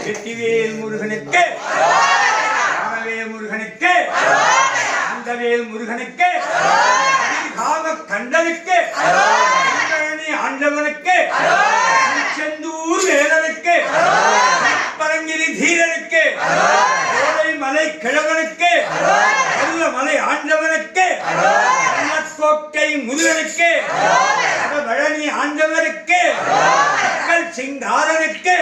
வெற்றிவேல் முருகனுக்கு, ராமவேல் முருகனுக்கு, அந்தவேல் முருகனுக்கு, காவ கண்டனுக்கு, ஆண்டவனுக்கு, செந்தூர் வேலனுக்கு, பரங்கிரி தீரனுக்கு, மலை கிழவனுக்கு, மலை ஆண்டவனுக்கு, கோட்டை முருகனுக்கு, பழனி ஆண்டவனுக்கு, சிங்காரனுக்கு